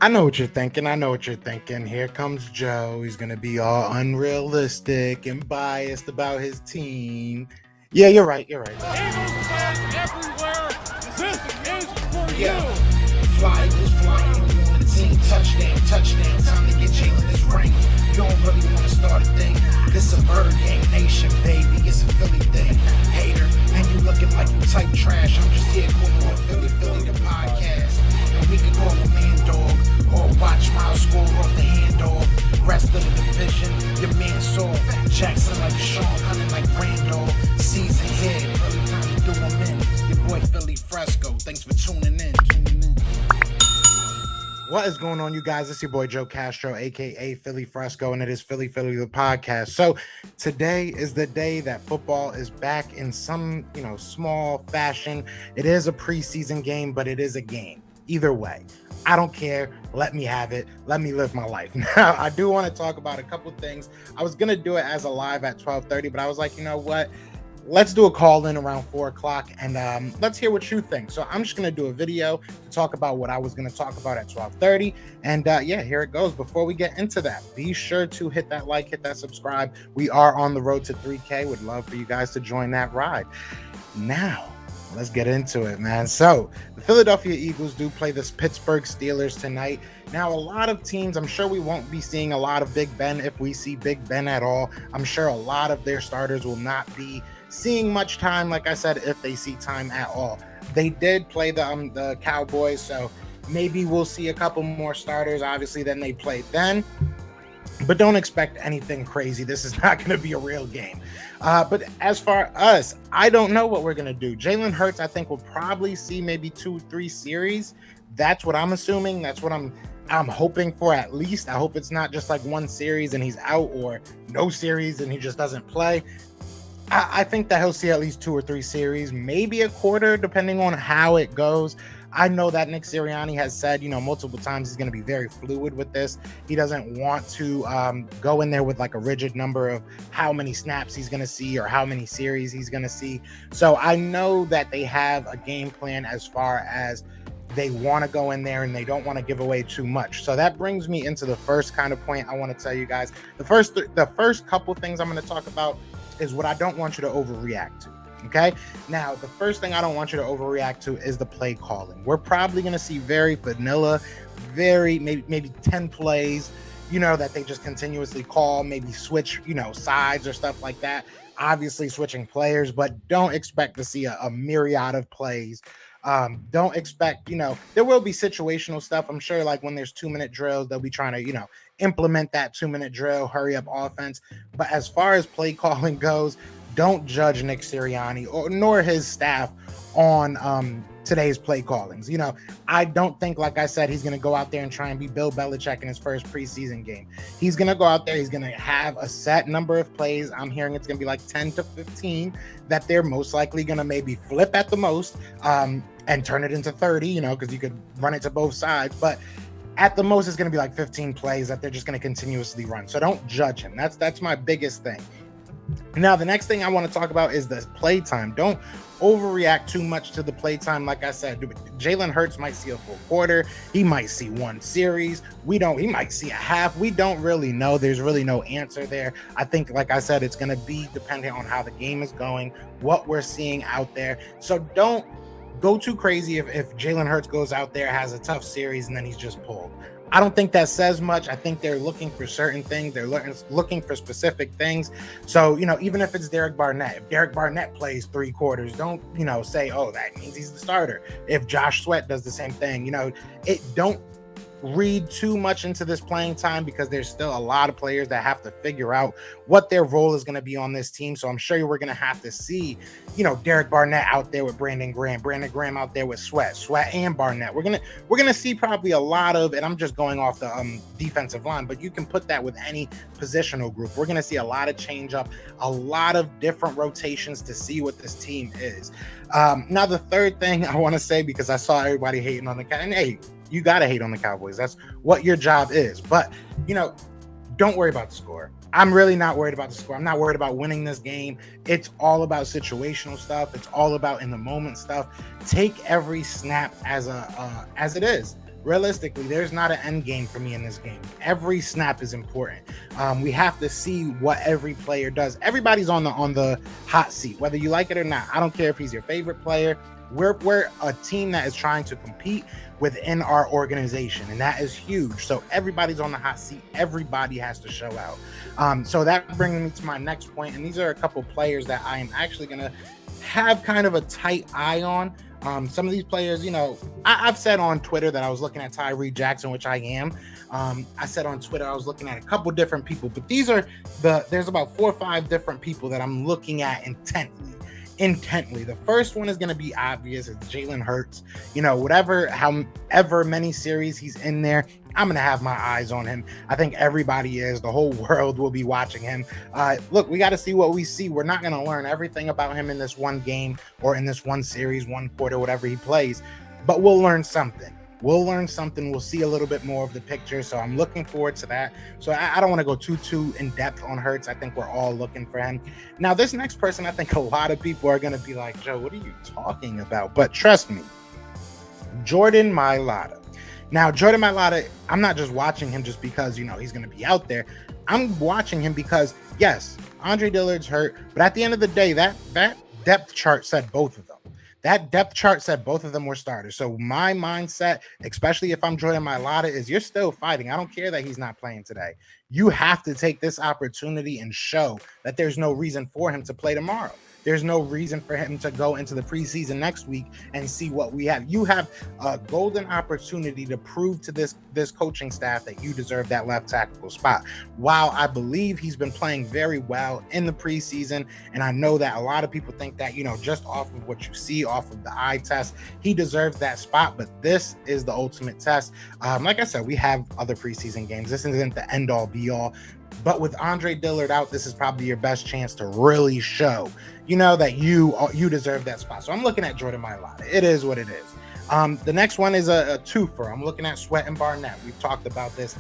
I know what you're thinking. I know what you're thinking. Here comes Joe. He's going to be all unrealistic and biased about his team. Yeah, you're right. You're right. Eagles fans everywhere, this is for Yeah. you. Fly was flying on the team. Touchdown. Time to get Jalen this ring. You don't really want to start a thing. This a bird game nation, baby. It's a Philly thing. Hater, and you looking like you type trash. I'm just here calling on Philly the podcast. And we can call a man dog or watch Miles score off the handoff. Rest of the division, your man saw Jackson like Sean, hunting like Randall. Season here, early time to do them in. Your boy Philly Fresco. Thanks for tuning in. What is going on, you guys? It's your boy Joe Castro, aka Philly Fresco, and it is Philly the podcast. So today is the day that football is back in some, small fashion. It is a preseason game, but it is a game. Either way, I don't care. Let me have it. Let me live my life. Now, I do want to talk about a couple things. I was going to do it as a live at 12:30, but I was like, you know what? Let's do a call in around 4 o'clock and let's hear what you think. So I'm just going to do a video to talk about what I was going to talk about at 12:30. And here it goes. Before we get into that, be sure to hit that like, hit that subscribe. We are on the road to 3K. Would love for you guys to join that ride. Now, let's get into it, man. So the Philadelphia Eagles do play the Pittsburgh Steelers tonight. Now, a lot of teams, I'm sure we won't be seeing a lot of Big Ben if we see Big Ben at all. I'm sure a lot of their starters will not be seeing much time, like I said, if they see time at all. They did play the Cowboys, so maybe we'll see a couple more starters, obviously, than they played then. But don't expect anything crazy. This is not going to be a real game. But as far as I don't know what we're going to do. Jalen Hurts, I think we'll probably see maybe 2-3 series. That's what I'm assuming. That's what I'm hoping for at least. I hope it's not just like one series and he's out, or no series and he just doesn't play. I think that he'll see at least 2 or 3 series, maybe a quarter, depending on how it goes. I know that Nick Sirianni has said, multiple times he's going to be very fluid with this. He doesn't want to go in there with like a rigid number of how many snaps he's going to see or how many series he's going to see. So I know that they have a game plan as far as they want to go in there and they don't want to give away too much. So that brings me into the first kind of point I want to tell you guys. The first couple things I'm going to talk about is what I don't want you to overreact to. Okay. Now, the first thing I don't want you to overreact to is the play calling. We're probably going to see very vanilla, maybe 10 plays, that they just continuously call, maybe switch, sides or stuff like that. Obviously switching players, but don't expect to see a myriad of plays. Don't expect, there will be situational stuff. I'm sure like when there's 2-minute drills, they'll be trying to, implement that 2-minute drill, hurry up offense. But as far as play calling goes, don't judge Nick Sirianni nor his staff on today's play callings. I don't think, like I said, he's going to go out there and try and be Bill Belichick in his first preseason game. He's going to go out there. He's going to have a set number of plays. I'm hearing it's going to be like 10 to 15 that they're most likely going to maybe flip at the most and turn it into 30, because you could run it to both sides. But at the most, it's going to be like 15 plays that they're just going to continuously run. So don't judge him. That's my biggest thing. Now, the next thing I want to talk about is the play time. Don't overreact too much to the play time. Like I said, Jalen Hurts might see a full quarter. He might see one series. He might see a half. We don't really know. There's really no answer there. I think, like I said, it's going to be dependent on how the game is going, what we're seeing out there. So don't go too crazy if Jalen Hurts goes out there, has a tough series, and then he's just pulled. I don't think that says much. I think they're looking for certain things. They're looking for specific things. So, even if it's Derek Barnett, if Derek Barnett plays 3 quarters, don't, say, oh, that means he's the starter. If Josh Sweat does the same thing, don't read too much into this playing time, because there's still a lot of players that have to figure out what their role is going to be on this team. So I'm sure we're going to have to see, Derek Barnett out there with Brandon Graham out there with Sweat and Barnett. We're going to see probably a lot of, and I'm just going off the defensive line, but you can put that with any positional group. We're going to see a lot of change up, a lot of different rotations to see what this team is. Now, the third thing I want to say, because I saw everybody hating on the guy, and hey, you got to hate on the Cowboys. That's what your job is. But, don't worry about the score. I'm really not worried about the score. I'm not worried about winning this game. It's all about situational stuff. It's all about in the moment stuff. Take every snap as it is. realistically, there's not an end game for me in this game. Every snap is important. We have to see what every player does. Everybody's on the hot seat, whether you like it or not. I don't care if he's your favorite player. We're a team that is trying to compete within our organization, and that is huge. So everybody's on the hot seat. Everybody has to show out. So that brings me to my next point, and these are a couple players that I am actually going to have kind of a tight eye on. Some of these players, you know, I've said on Twitter that I was looking at Tyree Jackson, which I am. I said on Twitter I was looking at a couple different people, but there's about 4 or 5 different people that I'm looking at intently. The first one is going to be obvious. It's Jalen Hurts. You know, however many series he's in there, I'm going to have my eyes on him. I think everybody is. The whole world will be watching him. Look, we got to see what we see. We're not going to learn everything about him in this one game or in this one series, one quarter, whatever he plays, but we'll learn something. We'll see a little bit more of the picture. So I'm looking forward to that. So I don't want to go too in depth on Hurts. I think we're all looking for him. Now, this next person, I think a lot of people are going to be like, Joe, what are you talking about? But trust me, Jordan Mailata. Now, Jordan Mailata, I'm not just watching him just because, you know, he's going to be out there. I'm watching him because, yes, Andre Dillard's hurt. But at the end of the day, that depth chart said both of them. That depth chart said both of them were starters. So my mindset, especially if I'm Jordan Mailata, is you're still fighting. I don't care that he's not playing today. You have to take this opportunity and show that there's no reason for him to play tomorrow. There's no reason for him to go into the preseason next week and see what we have. You have a golden opportunity to prove to this coaching staff that you deserve that left tackle spot. While I believe he's been playing very well in the preseason, and I know that a lot of people think that, you know, just off of what you see, off of the eye test, he deserves that spot, but this is the ultimate test. Like I said, we have other preseason games. This isn't the end-all, be-all. But with Andre Dillard out, this is probably your best chance to really show, you know, that you deserve that spot. So I'm looking at Jordan Mailata. It is what it is. The next one is a twofer. I'm looking at Sweat and Barnett. We've talked about this.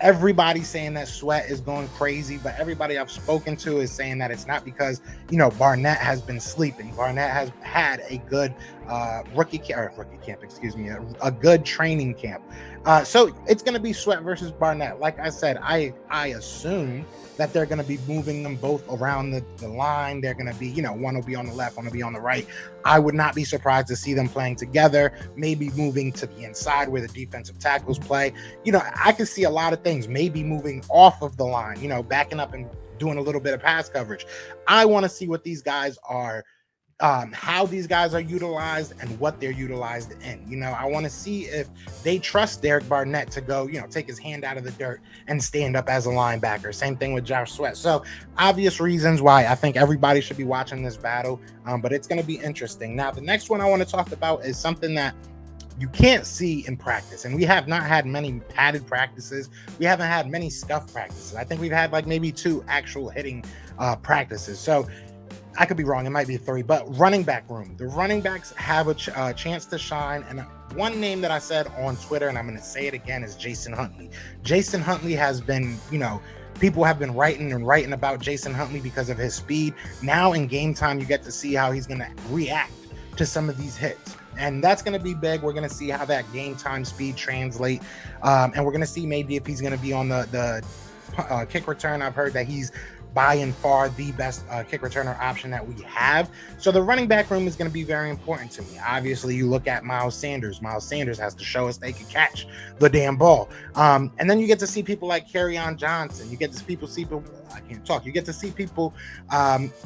Everybody's saying that Sweat is going crazy, but everybody I've spoken to is saying that it's not because, you know, Barnett has been sleeping. Barnett has had a good a good training camp. So it's going to be Sweat versus Barnett. Like I said, I assume that they're going to be moving them both around the line. They're going to be, you know, one will be on the left, one will be on the right. I would not be surprised to see them playing together, maybe moving to the inside where the defensive tackles play. You know, I could see a lot of things, maybe moving off of the line, you know, backing up and doing a little bit of pass coverage. I want to see what these guys are, how these guys are utilized and what they're utilized in. You know, I want to see if they trust Derek Barnett to go, you know, take his hand out of the dirt and stand up as a linebacker. Same thing with Josh Sweat. So obvious reasons why I think everybody should be watching this battle, but it's going to be interesting. Now, the next one I want to talk about is something that you can't see in practice, and we have not had many padded practices. We haven't had many scuff practices. I think we've had like maybe 2 actual hitting practices. So I could be wrong. It might be 3, but running back room. The running backs have a chance to shine. And one name that I said on Twitter, and I'm going to say it again, is Jason Huntley. Jason Huntley has been, you know, people have been writing about Jason Huntley because of his speed. Now in game time, you get to see how he's going to react to some of these hits. And that's going to be big. We're going to see how that game time speed translate. And we're going to see maybe if he's going to be on the kick return. I've heard that he's by and far the best kick returner option that we have. So the running back room is going to be very important to me. Obviously, you look at Miles Sanders. Miles Sanders has to show us they can catch the damn ball. And then you get to see people like Kerryon Johnson. You get to see people. I can't talk. You get to see people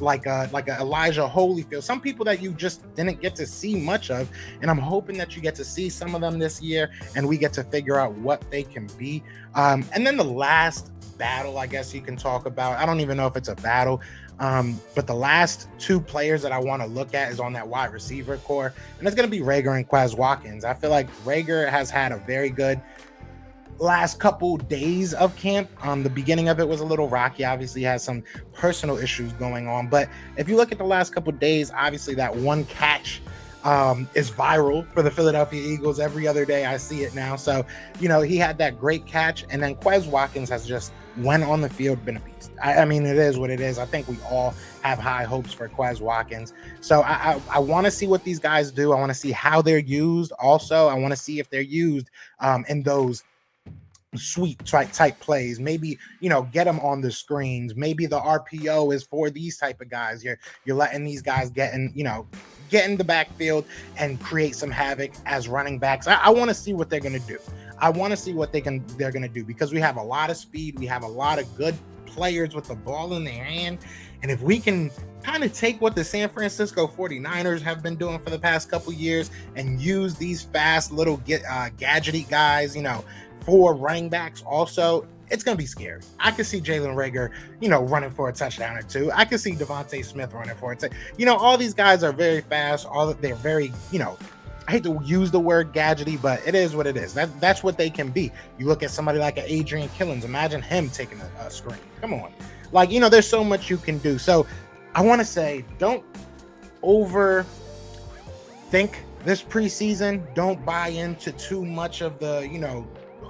like a Elijah Holyfield. Some people that you just didn't get to see much of. And I'm hoping that you get to see some of them this year, and we get to figure out what they can be. And then the last battle, I guess you can talk about, I don't even know if it's a battle, but the last 2 players that I want to look at is on that wide receiver core, and it's going to be Reagor and Quez Watkins. I feel like Reagor has had a very good last couple days of camp. The beginning of it was a little rocky. Obviously, he has some personal issues going on, but if you look at the last couple days, obviously that one catch is viral for the Philadelphia Eagles. Every other day I see it now. So, you know, he had that great catch, and then Quez Watkins has just when on the field, been a beast. I mean, it is what it is. I think we all have high hopes for Quez Watkins. So I want to see what these guys do. I want to see how they're used. Also, I want to see if they're used in those sweet type plays. Maybe, get them on the screens. Maybe the RPO is for these type of guys. You're letting these guys get in the backfield and create some havoc as running backs. I want to see what they're going to do. I want to see what they're going to do, because we have a lot of speed. We have a lot of good players with the ball in their hand. And if we can kind of take what the San Francisco 49ers have been doing for the past couple years and use these fast little gadgety guys, for running backs also, it's going to be scary. I could see Jalen Reagor, running for a touchdown or two. I could see Devontae Smith running for it. All these guys are very fast. They're very, I hate to use the word gadgety, but it is what it is. That's what they can be. You look at somebody like an Adrian Killins. Imagine him taking a screen. Come on. There's so much you can do. So I want to say, don't overthink this preseason. Don't buy into too much of the,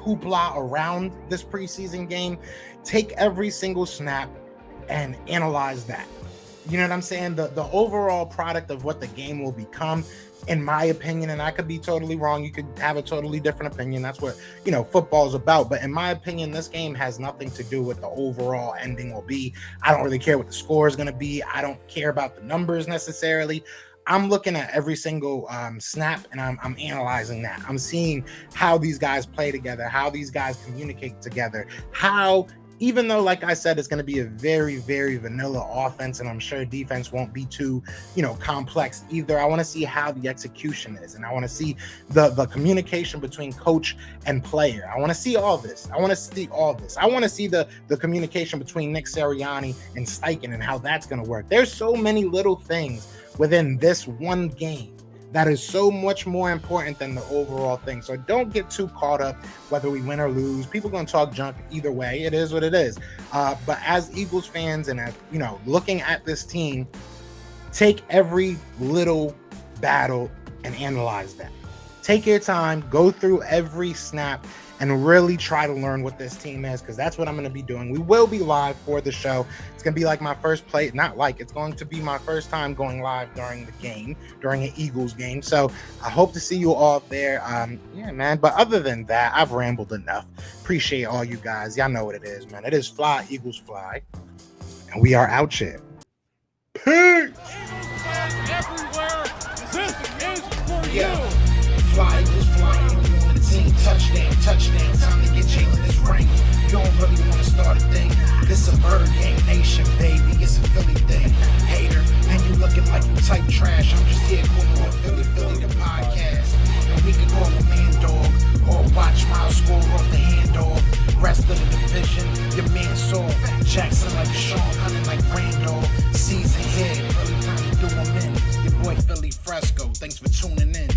hoopla around this preseason game. Take every single snap and analyze that. You know what I'm saying? The overall product of what the game will become, in my opinion, and I could be totally wrong. You could have a totally different opinion. That's what, football is about. But in my opinion, this game has nothing to do with the overall ending will be. I don't really care what the score is going to be. I don't care about the numbers necessarily. I'm looking at every single snap, and I'm analyzing that. I'm seeing how these guys play together, how these guys communicate together, how, even though, like I said, it's going to be a very, very vanilla offense, and I'm sure defense won't be too, complex either. I want to see how the execution is, and I want to see the communication between coach and player. I want to see all this. I want to see the communication between Nick Sirianni and Steichen and how that's going to work. There's so many little things within this one game that is so much more important than the overall thing. So don't get too caught up whether we win or lose. People are going to talk junk either way. It is what it is. But as Eagles fans and, looking at this team, take every little battle and analyze that. Take your time, go through every snap, and really try to learn what this team is, because that's what I'm going to be doing. We will be live for the show. It's going to be like my first play, it's going to be my first time going live during the game, during an Eagles game. So I hope to see you all there. Yeah, man. But other than that, I've rambled enough. Appreciate all you guys. Y'all know what it is, man. It is Fly, Eagles Fly. And we are out here. Peace! Everywhere, this is for you. Yeah. Fly, Eagles flying on the team. Touchdown. Time to get Jalen this ring. You don't really want to start a thing. This a bird game nation, baby. It's a Philly thing. Hater, and you looking like you type trash. I'm just here calling on Philly the podcast. And we can call a man dog or watch Miles score off the handoff. Rest of the division, your man saw Jackson like Sean, hunting like Randall. Season here, really time to do them in. Your boy Philly Fresco. Thanks for tuning in.